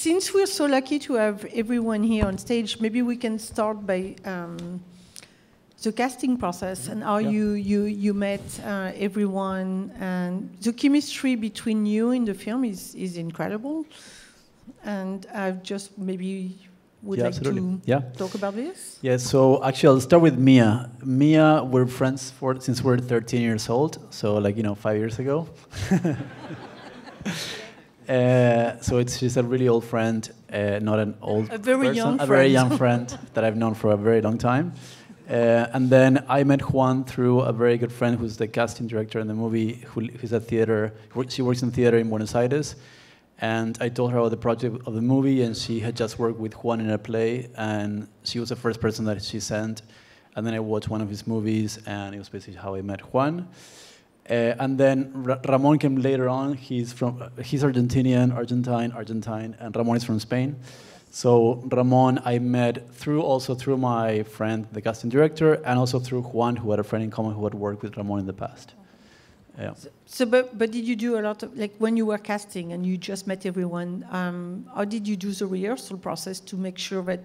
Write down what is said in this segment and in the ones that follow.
since we're so lucky to have everyone here on stage, maybe we can start by the casting process and how you met everyone, and the chemistry between you in the film is incredible. And I just maybe would like to talk about this. Yeah, so actually I'll start with Mia. Mia, we're friends since we're 13 years old, so like, 5 years ago. So she's a really old friend, not an old person, a very young friend that I've known for a very long time. And then I met Juan through a very good friend who's the casting director in the movie, who's at theater. She works in theater in Buenos Aires. And I told her about the project of the movie, and she had just worked with Juan in a play, and she was the first person that she sent. And then I watched one of his movies, and it was basically how I met Juan. And then Ramón came later on. He's Argentinian, Argentine, and Ramón is from Spain. So Ramón I met also through my friend, the casting director, and also through Juan, who had a friend in common who had worked with Ramón in the past. Yeah. But did you do a lot of, like, when you were casting and you just met everyone, how did you do the rehearsal process to make sure that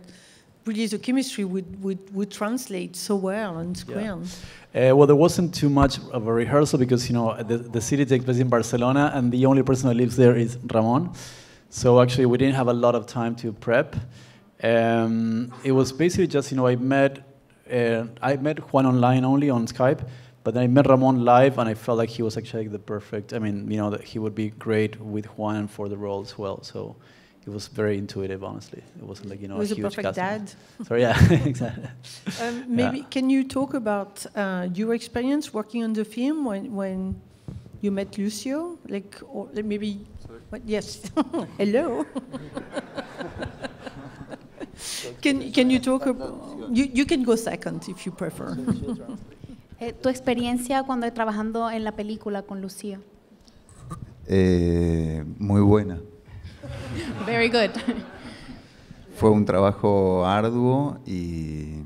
really the chemistry would translate so well on screen? Yeah. Well, there wasn't too much of a rehearsal because, the city takes place in Barcelona, and the only person who lives there is Ramón. So actually, we didn't have a lot of time to prep. It was basically just, I met Juan online only on Skype. But then I met Ramón live, and I felt like he was actually the perfect. That he would be great with Juan and for the role as well. So it was very intuitive, honestly. It wasn't like, he was a huge perfect dad. So yeah, exactly. Maybe can you talk about your experience working on the film when you met Lucio, or maybe? What, yes. Hello. Can you talk about? You can go second if you prefer. Tu experiencia cuando trabajando en la película con Lucio. Muy buena. Very good. Fue un trabajo arduo y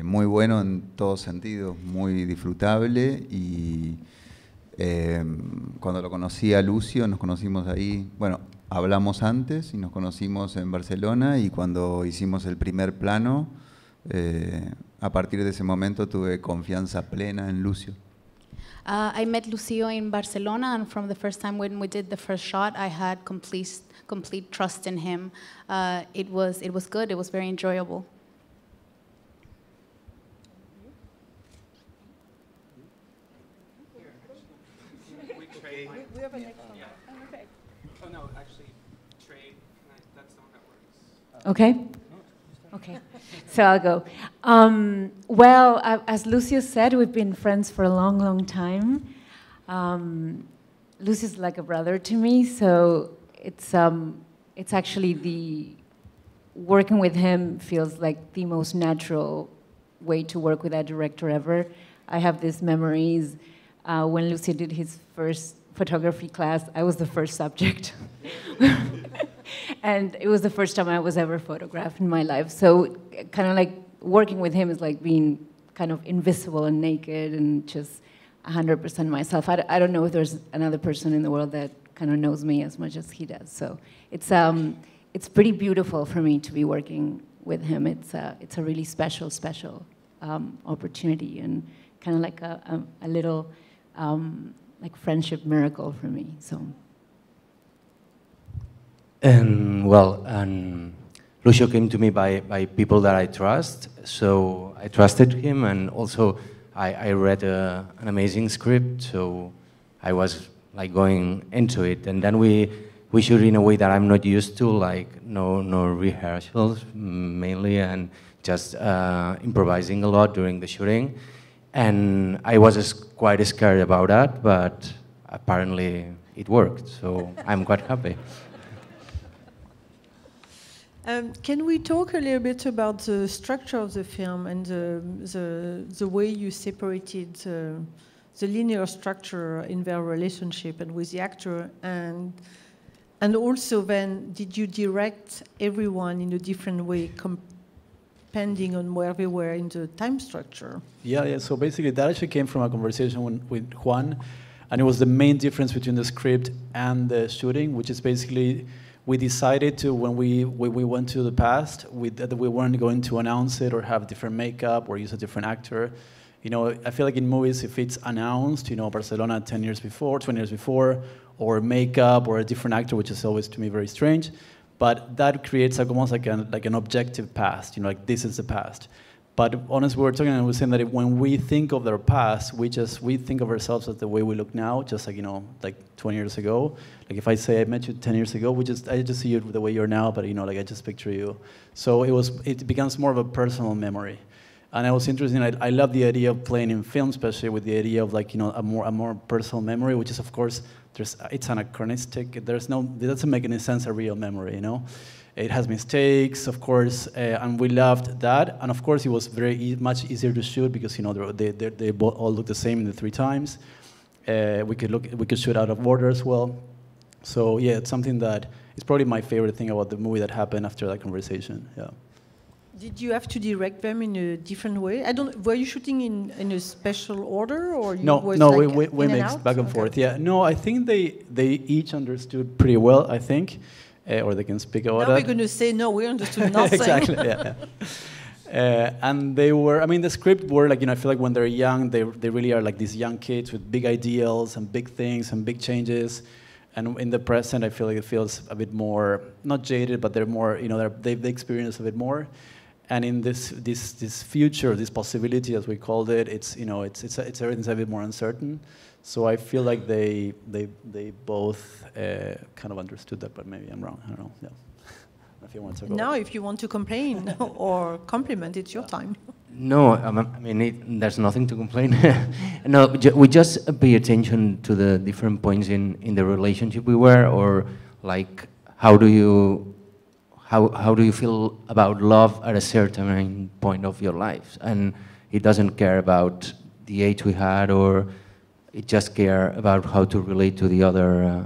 muy bueno en todos sentidos, muy disfrutable, y cuando lo conocí a Lucio, nos conocimos ahí, hablamos antes y nos conocimos en Barcelona, y cuando hicimos el primer plano, a partir de ese momento tuve confianza plena en Lucio. I met Lucio in Barcelona, and from the first time when we did the first shot, I had complete trust in him. It was good. It was very enjoyable. We have a next one. Okay. Oh no, actually, trade. That's the one that works. Okay. Okay, so I'll go. Well, as Lucio said, we've been friends for a long, long time. Lucio's like a brother to me, so it's actually working with him feels like the most natural way to work with a director ever. I have these memories when Lucio did his first photography class. I was the first subject. And it was the first time I was ever photographed in my life. So kind of like working with him is like being kind of invisible and naked and just 100% myself. I don't know if there's another person in the world that kind of knows me as much as he does. So it's pretty beautiful for me to be working with him. It's a really special opportunity, and kind of like a little like friendship miracle for me. So. And Lucio came to me by people that I trust, so I trusted him, and also I read an amazing script, so I was like going into it, and then we shoot in a way that I'm not used to, like no rehearsals mainly, and just improvising a lot during the shooting, and I was quite scared about that, but apparently it worked, so I'm quite happy. Can we talk a little bit about the structure of the film and the way you separated the linear structure in their relationship and with the actor, and also then did you direct everyone in a different way depending on where they were in the time structure? Yeah. So basically that actually came from a conversation with Juan, and it was the main difference between the script and the shooting, which is basically we decided to, when we went to the past, that we weren't going to announce it or have different makeup or use a different actor. You know, I feel like in movies, if it's announced, you know, Barcelona 10 years before, 20 years before, or makeup or a different actor, which is always to me very strange, but that creates like almost like an objective past, you know, like this is the past. But honestly, we were talking and we were saying that when we think of their past, we think of ourselves as the way we look now, just like, you know, like 20 years ago. Like if I say I met you 10 years ago, I just see you the way you're now, but you know, like I just picture you. So it becomes more of a personal memory. And it was interesting. I love the idea of playing in film, especially with the idea of like, you know, a more personal memory, which is of course it's anachronistic. It doesn't make any sense a real memory, you know. It has mistakes, of course, and we loved that. And of course, it was much easier to shoot because you know they both all look the same in the 3 times. We could shoot out of order as well. So yeah, it's something that is probably my favorite thing about the movie that happened after that conversation. Yeah. Did you have to direct them in a different way? Were you shooting in a special order, or you we mixed back and forth. Yeah, no, I think they each understood pretty well. I think, or they can speak about now we're going to say no, we understood nothing. Exactly. Yeah. And they were. I mean, the script were like, you know, I feel like when they're young, they really are like these young kids with big ideals and big things and big changes. And in the present, I feel like it feels a bit more not jaded, but they're more, you know, they've experienced a bit more. And in this future, this possibility, as we called it, it's, you know, it's everything's a bit more uncertain. So I feel like they both kind of understood that, but maybe I'm wrong. I don't know. Yeah. If you want to go. Now, if you want to complain or compliment, it's your time. No, I mean there's nothing to complain. No, we just pay attention to the different points in the relationship we were, or like how do you feel about love at a certain point of your life? And it doesn't care about the age we had, or it just care about how to relate to the other,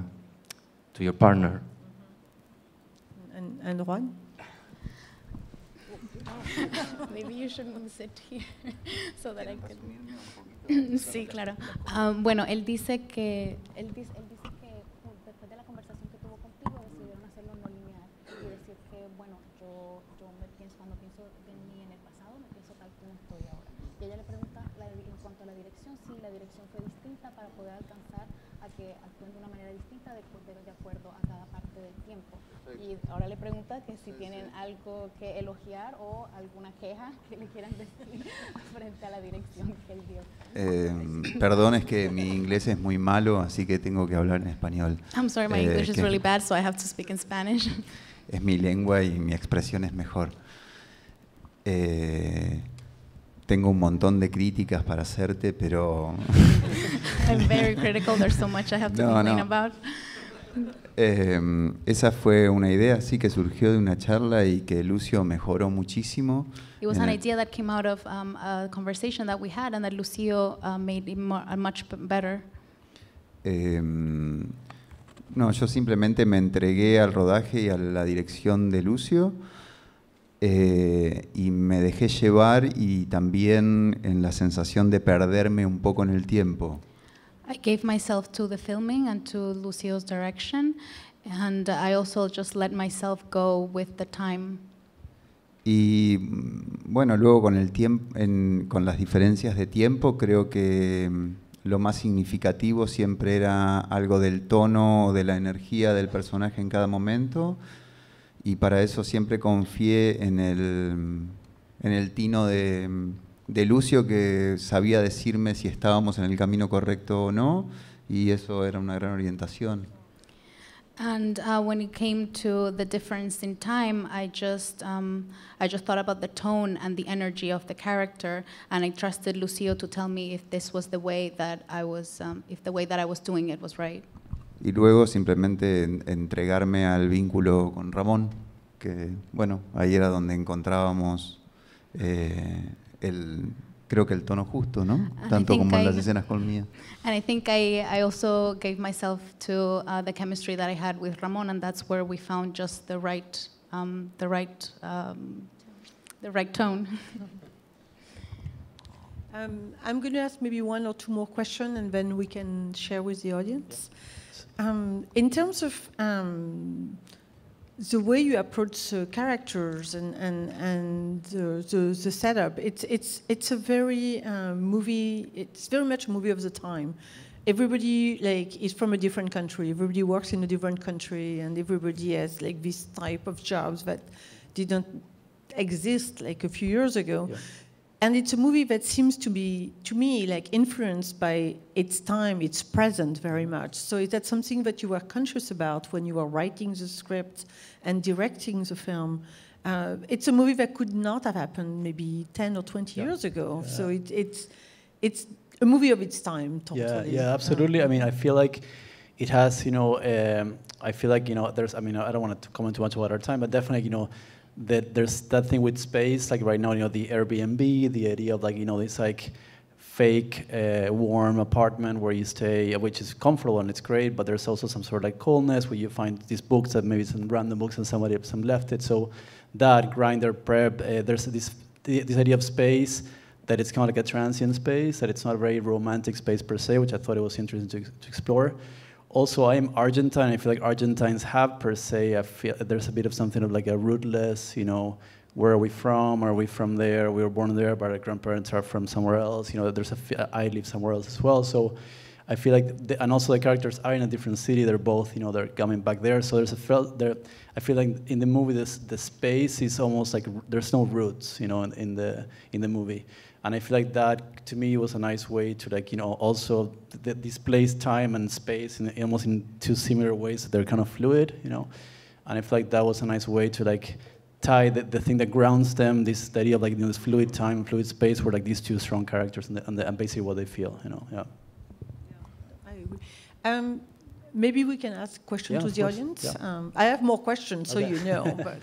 to your partner. And Juan? Maybe you shouldn't sit here so that I could. Sí, claro. Bueno, él dice que después de la conversación que tuvo contigo decidieron hacerlo no lineal y decir que bueno, cuando pienso de mí en el pasado me pienso tal como estoy ahora. Y ella le pregunta en cuanto a la dirección, si la dirección fue distinta para poder alcanzar a que actúen de una manera distinta de acuerdo a cada parte del tiempo. Y ahora le pregunta que si tienen algo que elogiar o alguna queja que le quieran decir frente a la dirección que él dio. Perdón, es que mi inglés es muy malo, así que tengo que hablar en español. I'm sorry, my English is really bad, so I have to speak in Spanish. Es mi lengua y mi expresión es mejor. Tengo un montón de críticas para hacerte, pero... I'm very critical, there's so much I have to complain about. Esa fue una idea así que surgió de una charla y que Lucio mejoró muchísimo. It was an idea that came out of a conversation that we had and that Lucio made it much better. No, yo simplemente me entregué al rodaje y a la dirección de Lucio y me dejé llevar, y también en la sensación de perderme un poco en el tiempo. I gave myself to the filming and to Lucio's direction, and I also just let myself go with the time. Y bueno, luego con el tiempo, con las diferencias de tiempo, creo que lo más significativo siempre era algo del tono o de la energía del personaje en cada momento, y para eso siempre confié en el tino de Lucio, que sabía decirme si estábamos en el camino correcto o no, y eso era una gran orientación. And when it came to the difference in time, I just thought about the tone and the energy of the character, and I trusted Lucio to tell me if this was the way that I was, if the way that I was doing it was right. Y luego simplemente entregarme al vínculo con Ramón, que bueno, ahí era donde encontrábamos creo que el tono justo, ¿no? Tanto como en las escenas con Mía. And I think I also gave myself to the chemistry that I had with Ramón, and that's where we found just the right tone. I'm going to ask maybe 1 or 2 more questions, and then we can share with the audience. In terms of the way you approach characters and the setup, it's a very movie. It's very much a movie of the time. Everybody is from a different country. Everybody works in a different country, and everybody has this type of jobs that didn't exist a few years ago. Yeah. And it's a movie that seems to be, to me, influenced by its time, its present very much. So is that something that you were conscious about when you were writing the script and directing the film? It's a movie that could not have happened maybe 10 or 20 years ago. Yeah. So it's a movie of its time, totally. Yeah, absolutely. I mean, I feel like it has, I feel like, there's, I mean, I don't want to comment too much about our time, but definitely, that there's that thing with space, right now, the Airbnb, the idea of this fake warm apartment where you stay, which is comfortable and it's great, but there's also some sort of coldness where you find these books that maybe some random books and somebody left it. So that grinder prep, there's this idea of space that it's kind of like a transient space, that it's not a very romantic space per se, which I thought it was interesting to explore. Also, I'm Argentine. I feel like Argentines have, per se, I feel there's a bit of something of a rootless, where are we from? Are we from there? We were born there, but our grandparents are from somewhere else. There's I live somewhere else as well. So I feel like, and also the characters are in a different city. They're both, they're coming back there. So there's I feel like in the movie, the space is almost like there's no roots, in the movie. And I feel like that, to me, was a nice way to, also displace time and space almost in two similar ways that they're kind of fluid, And I feel like that was a nice way to, tie the thing that grounds them, this idea of, this fluid time, fluid space, where, these two strong characters and basically what they feel, Yeah. I agree. Maybe we can ask questions to the audience. Yeah. I have more questions, so but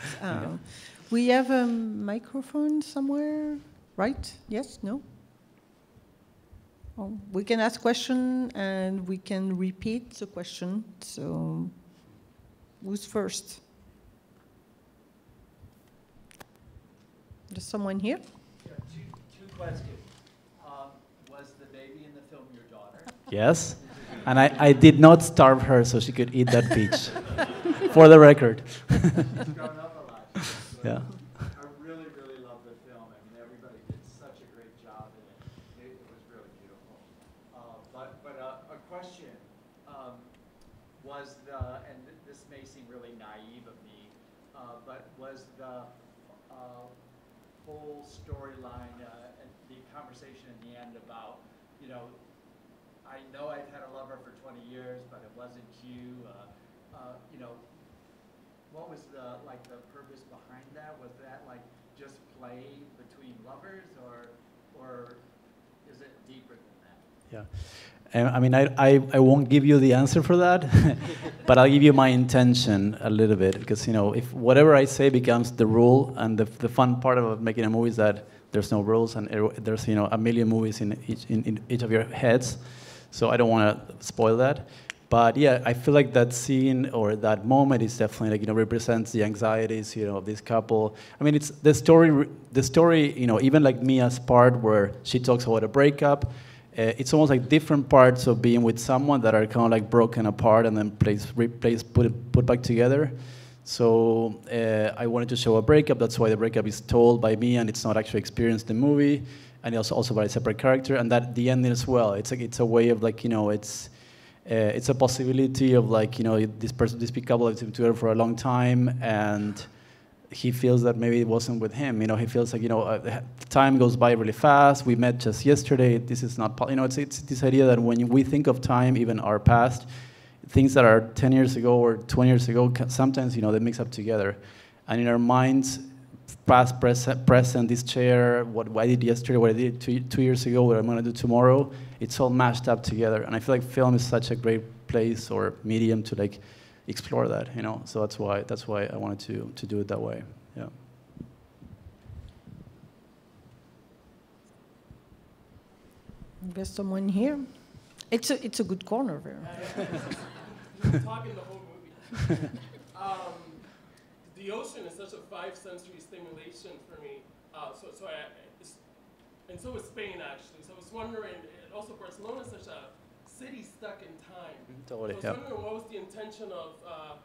we have a microphone somewhere. Right? Yes? No? Well, we can ask question and we can repeat the question. So, who's first? There's someone here? Yeah, two questions. Was the baby in the film your daughter? Yes. And I did not starve her so she could eat that peach. For the record. She's grown up a lot. Yeah. Was the whole storyline and the conversation in the end about, I know I've had a lover for 20 years, but it wasn't you. What was the purpose behind that? Was that just play between lovers, or is it deeper than that? Yeah. I mean, I won't give you the answer for that, but I'll give you my intention a little bit, because, if whatever I say becomes the rule, and the fun part of making a movie is that there's no rules, and there's, a million movies in each of your heads, so I don't want to spoil that. But yeah, I feel like that scene or that moment is definitely represents the anxieties, of this couple. I mean, it's the story, even Mia's part where she talks about a breakup, it's almost different parts of being with someone that are kind of broken apart and then put back together. So I wanted to show a breakup. That's why the breakup is told by me and it's not actually experienced in the movie, and also by a separate character. And that the ending as well. It's a way of it's a possibility of this big couple has been together for a long time, and he feels that maybe it wasn't with him. He feels time goes by really fast. We met just yesterday. This is not, it's this idea that when we think of time, even our past, things that are 10 years ago or 20 years ago, sometimes, they mix up together. And in our minds, past, present, this chair, what I did yesterday, what I did 2 years ago, what I'm going to do tomorrow, it's all mashed up together. And I feel like film is such a great place or medium to explore that, So that's why I wanted to do it that way. Yeah. There's someone here. It's a good corner there. You're talking the whole movie. The ocean is such a 5-sensory stimulation for me. And so is Spain, actually. So I was wondering, also Barcelona is such a city stuck in time. Totally, So I was wondering what was the intention of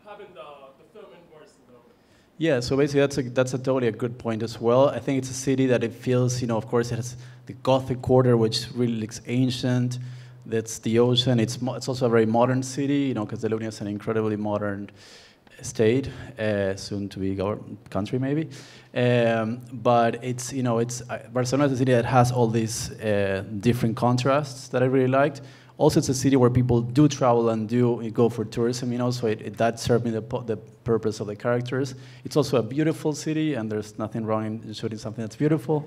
having the film in Barcelona? Yeah, so basically that's totally a good point as well. I think it's a city that it feels, you know, of course it has the Gothic quarter, which really looks ancient. That's the ocean. It's also a very modern city, you know, because Catalonia is an incredibly modern state, soon to be country maybe. But it's, you know, Barcelona is a city that has all these different contrasts that I really liked. Also, it's a city where people do travel and do go for tourism, you know, so that served me the purpose of the characters. It's also a beautiful city, and there's nothing wrong in shooting something that's beautiful.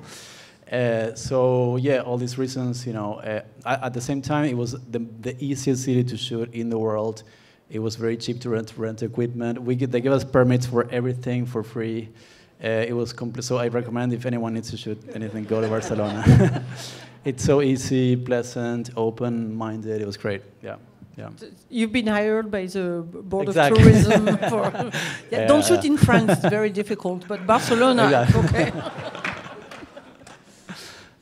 So yeah, all these reasons, you know, at the same time, it was the easiest city to shoot in the world. It was very cheap to rent equipment. They gave us permits for everything for free. It was complete, so I recommend if anyone needs to shoot anything, go to Barcelona. It's so easy, pleasant, open-minded. It was great. Yeah. Yeah. You've been hired by the Board of Tourism for. Yeah, don't shoot in France; it's very difficult. But Barcelona, okay.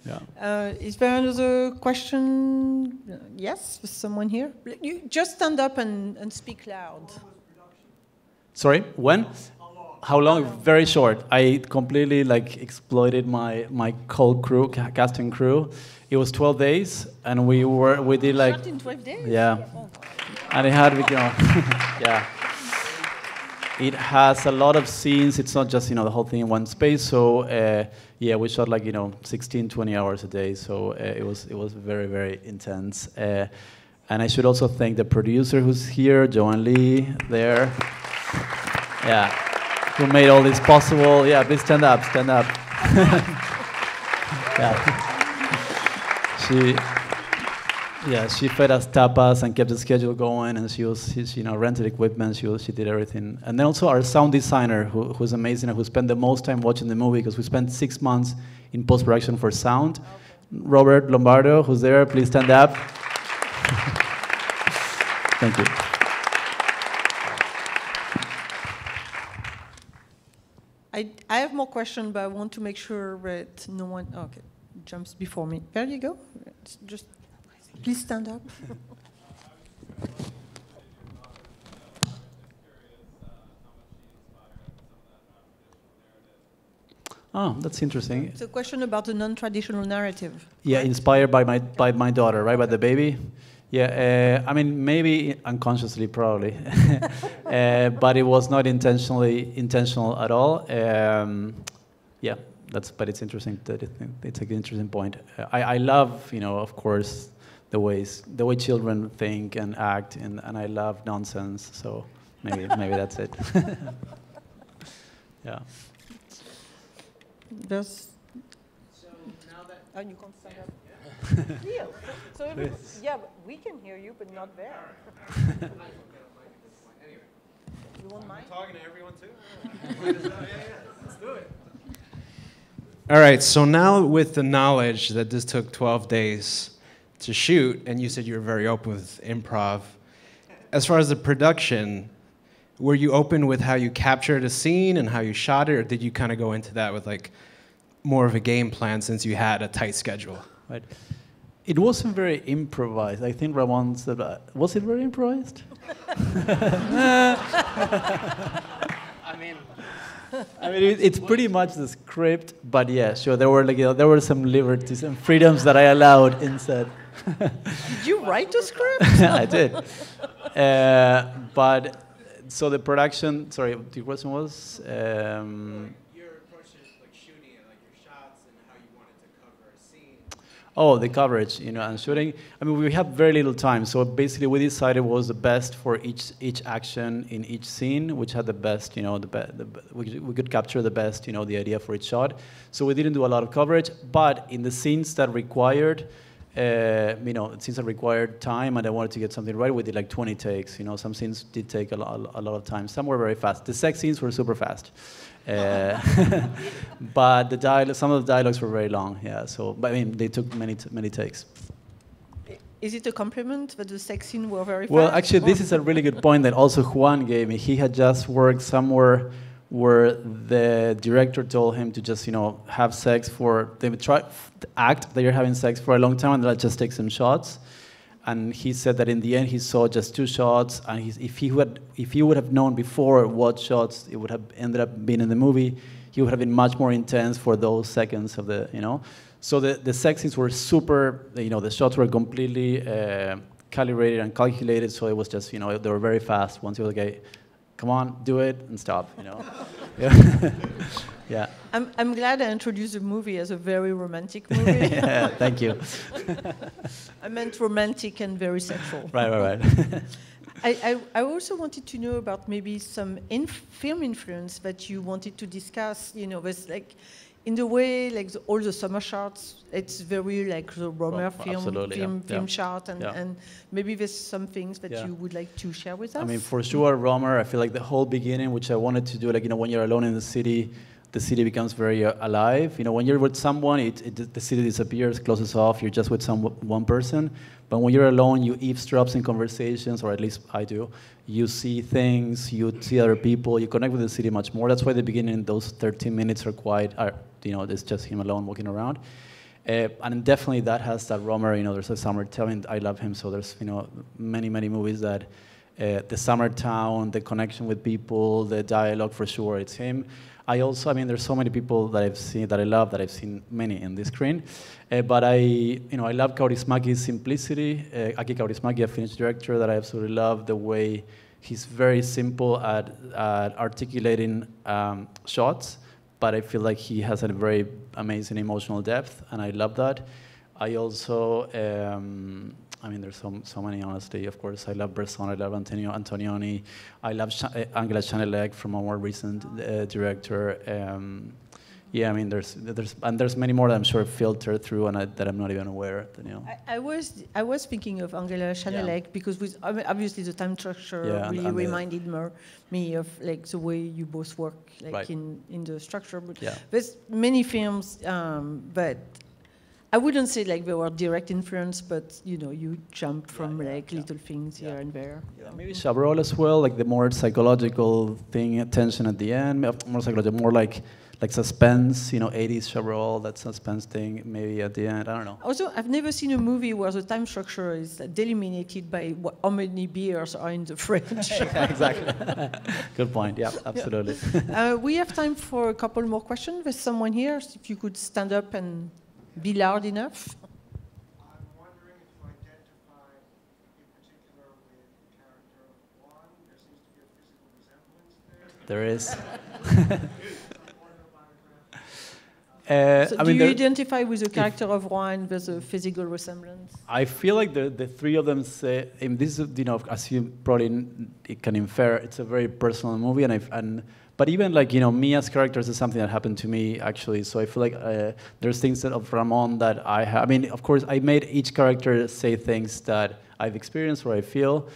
Yeah. Is there another question? Yes, someone here. You just stand up and speak loud. Sorry, when? How long? Very short. I completely exploited my whole crew, casting crew. It was 12 days, and we did Shot in 12 days? Yeah. And it had, yeah. It has a lot of scenes. It's not just, the whole thing in one space. So, yeah, we shot 16, 20 hours a day. So it was very, very intense. And I should also thank the producer who's here, Joanne Lee, there. Yeah, who made all this possible. Yeah, please stand up, stand up. Yeah. She fed us tapas and kept the schedule going, and she rented equipment. She did everything. And then also our sound designer, who's amazing, who spent the most time watching the movie, because we spent 6 months in post-production for sound. Robert Lombardo, who's there, please stand up. Thank you. I have more questions, but I want to make sure that no one jumps before me. There you go. Just please stand up. Oh, that's interesting. It's a question about the non-traditional narrative. Yeah, right? Inspired by my daughter, right? By the baby. Yeah, I mean, maybe unconsciously, probably, but it was not intentional at all. Yeah, but it's interesting. It's an interesting point. I love, of course, the way children think and act, and I love nonsense. So maybe that's it. Yeah. So now that you can't stand up. Yeah. So yeah, but we can hear you, but not there. You want mine? I'm talking to everyone too. Let's do it. All right. So now, with the knowledge that this took 12 days to shoot, and you said you were very open with improv, as far as the production, were you open with how you captured a scene and how you shot it, or did you kind of go into that with more of a game plan since you had a tight schedule? Right. It wasn't very improvised. I think Ramon said, was it very improvised? I mean, it's pretty much the script, but yeah, sure. There were some liberties and freedoms that I allowed instead. Did you write the script? I did. But so the production. Sorry, the question was. your approach to shooting it, your shots and how you wanted to cover a scene. Oh, the coverage, and shooting. I mean, we have very little time, so basically we decided what was the best for each action in each scene, which had the best, we could capture the best, the idea for each shot. So we didn't do a lot of coverage, but in the scenes that required, scenes that required time, and I wanted to get something right, we did 20 takes. Some scenes did take a lot of time. Some were very fast. The sex scenes were super fast. But some of the dialogues were very long, yeah. So, but I mean, they took many takes. Is it a compliment that the sex scene were very fast? Well, actually, this is a really good point that also Juan gave me. He had just worked somewhere where the director told him to just, have sex they would act that you're having sex for a long time, and then just take some shots. And he said that in the end he saw just 2 shots, and if he would have known before what shots it would have ended up being in the movie, he would have been much more intense for those seconds of the, you know. So the sex scenes were super, you know, the shots were completely calibrated and calculated, so it was just, you know, they were very fast. Once you were like, okay, come on, do it, and stop, you know. Yeah. Yeah. I'm glad I introduced the movie as a very romantic movie. Yeah, thank you. I meant romantic and very sexual. Right. I also wanted to know about maybe some film influence that you wanted to discuss. You know, there's like, in the way, like all the summer shots, it's very like the RaMell film shot, and maybe there's some things that you would like to share with us. I mean, for sure, RaMell, I feel like the whole beginning, which I wanted to do, like, you know, when you're alone in the city becomes very alive. You know, when you're with someone, the city disappears, closes off, you're just with one person. But when you're alone, you eavesdrop in conversations, or at least I do. You see things, you see other people, you connect with the city much more. That's why the beginning, those 13 minutes are you know, it's just him alone walking around. And definitely that has that RaMell, you know, there's a summer town, I love him, so there's, you know, many movies that, the summer town, the connection with people, the dialogue, for sure, it's him. I mean, there's so many people that I've seen, that I love, that I've seen many in this screen. But I love Kaurismäki's simplicity. Aki Kaurismäki, a Finnish director that I absolutely love, the way he's very simple at articulating shots, but I feel like he has a very amazing emotional depth, and I love that. I also, I mean, there's so many, honestly. Of course, I love Bresson, I love Antonioni, I love Angela Chanelec from a more recent director. Yeah, I mean, there's many more that I'm sure filtered through and that I'm not even aware. You know. I was thinking of Angela Chanelec because obviously the time structure really reminded me of like the way you both work, like in the structure. But there's many films, but I wouldn't say like they were direct influence, but you know, you jump from little things here and there. Yeah, maybe Chabrol as well, like the more psychological thing, tension at the end, more psychological, more like suspense, you know, 80s Chabrol, that suspense thing, maybe at the end, I don't know. Also, I've never seen a movie where the time structure is delimited by how many beers are in the fridge. Exactly. Good point, yeah, absolutely. We have time for a couple more questions. There's someone here, so if you could stand up and be loud enough. I'm wondering if you identify in particular with the character of Juan. There seems to be a physical resemblance there. There is. So do you identify with the character of Juan? There's a physical resemblance? I feel like the three of them say, and this is, you know, as you probably can infer, it's a very personal movie, but even like, you know, Mia's characters is something that happened to me actually. So I feel like there's things of Ramón that I have. I mean, of course, I made each character say things that I've experienced or I feel,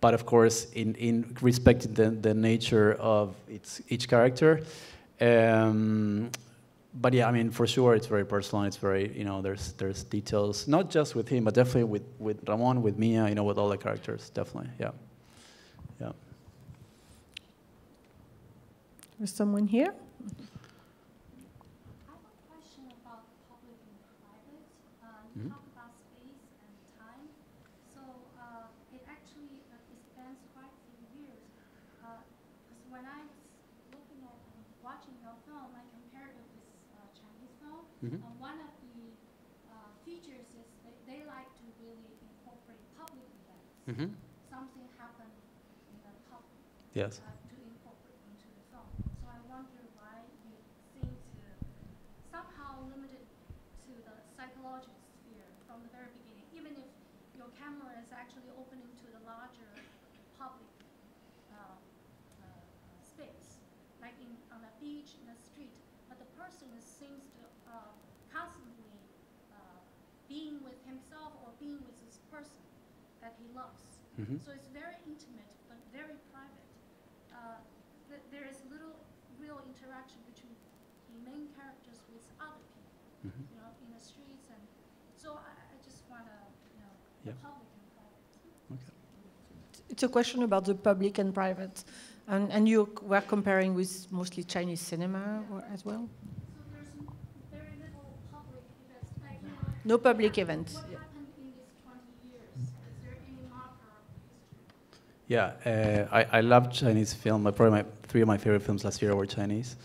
but of course, in respecting the nature of each character. But yeah, I mean, for sure, it's very personal. It's very, you know, there's details, not just with him, but definitely with Ramón, with Mia, you know, with all the characters, definitely, yeah. There's someone here? I have a question about public and private. You talk about space and time. So it actually spans quite a few years. Because when I was looking at watching your film, I compared it with Chinese film. One of the features is they like to really incorporate public events. Something happened in the public. Yes. Being with himself or being with this person that he loves. So it's very intimate, but very private. There is little real interaction between the main characters with other people, you know, in the streets. And so I just want to, you know, public and private. Okay. It's a question about the public and private. And you were comparing with mostly Chinese cinema as well? No public events. No public events. What happened in these 20 years? Is Yeah, I love Chinese film. Probably three of my favorite films last year were Chinese.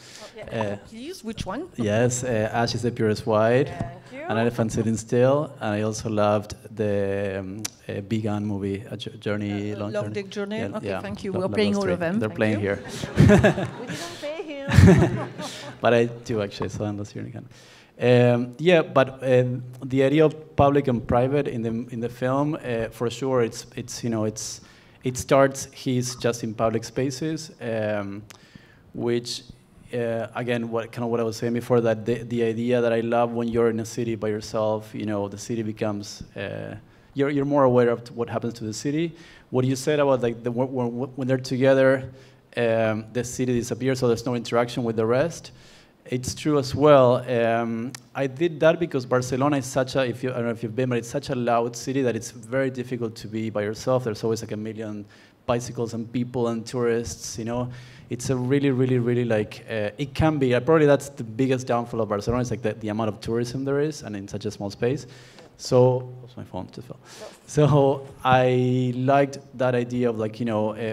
Please, which one? Yes, Ash is the Purest White, An Elephant Sitting Still, and I also loved the Vegan movie, A Journey, Long Dick Journey. Yeah, okay, yeah. thank you. We're playing all of them. They're playing here. We didn't pay him. But I do actually, so I'm last year again. Yeah, but the idea of public and private in the film, for sure, it starts. He's just in public spaces, which again, what I was saying before, that the idea that I love when you're in a city by yourself, the city becomes you're more aware of what happens to the city. What you said about like when they're together, the city disappears, so there's no interaction with the rest. It's true as well. I did that because Barcelona is such a, I don't know if you've been, but it's such a loud city that it's very difficult to be by yourself. There's always like a million bicycles and people and tourists, It's a really, really, really like, it can be, probably that's the biggest downfall of Barcelona, is like the amount of tourism there is and in such a small space. So, what's my phone just fell. So I liked that idea of like,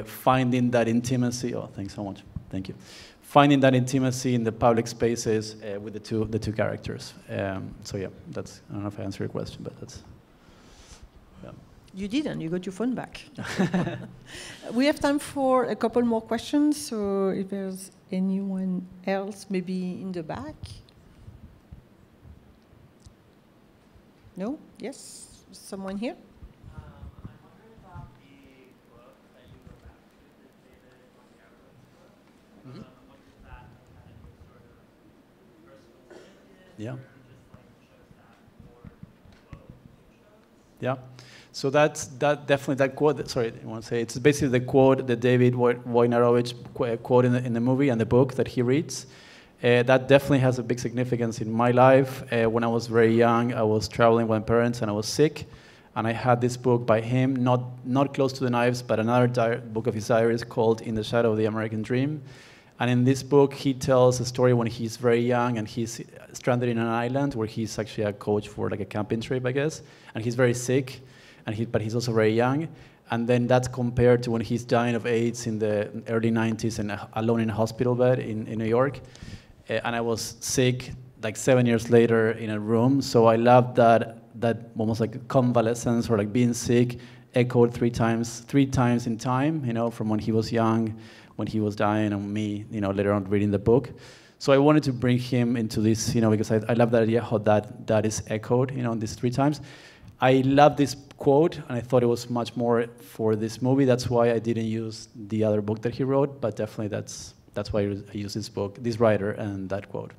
finding that intimacy. Oh, thanks so much. Thank you. Finding that intimacy in the public spaces with the two characters. So yeah, I don't know if I answered your question, but that's. Yeah. You didn't. You got your phone back. We have time for a couple more questions. So if there's anyone else, maybe in the back. No? Yes? Someone here? Yeah. Yeah. So that's definitely that quote. Sorry, I want to say it's basically the quote that David Wojnarowicz quote in the movie and the book that he reads. That definitely has a big significance in my life. When I was very young, I was traveling with my parents and I was sick, and I had this book by him, not Close to the Knives, but another book of his diaries called In the Shadow of the American Dream. And in this book, he tells a story when he's very young and he's stranded in an island where he's actually a coach for like a camping trip, I guess. And he's very sick, but he's also very young. And then that's compared to when he's dying of AIDS in the early 90s and alone in a hospital bed in New York. And I was sick like 7 years later in a room. So I love that almost like convalescence or like being sick echoed three times in time, from when he was young, when he was dying, and me, later on reading the book. So I wanted to bring him into this, because I love that idea how that is echoed, these three times. I love this quote, and I thought it was much more for this movie. That's why I didn't use the other book that he wrote, but definitely that's why I use this book, this writer, and that quote.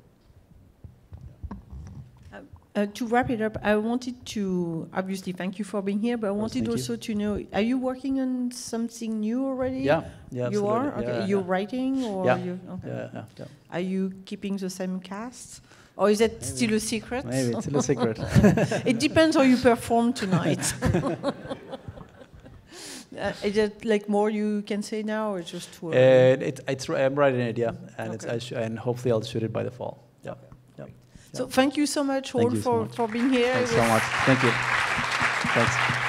To wrap it up, I wanted to, obviously, thank you for being here, but I wanted also to know, are you working on something new already? Yeah, you absolutely. are? Okay. Yeah, you're writing? Or yeah. Okay. Yeah. Are you keeping the same cast? Or is it still a secret? Maybe, it's still a secret. It depends how you perform tonight. Is it like more you can say now, or just too early? I'm writing it, yeah, and okay. and hopefully I'll shoot it by the fall. Yeah. So thank you so much, all, for being here. Thanks so much. Thank you. Thanks.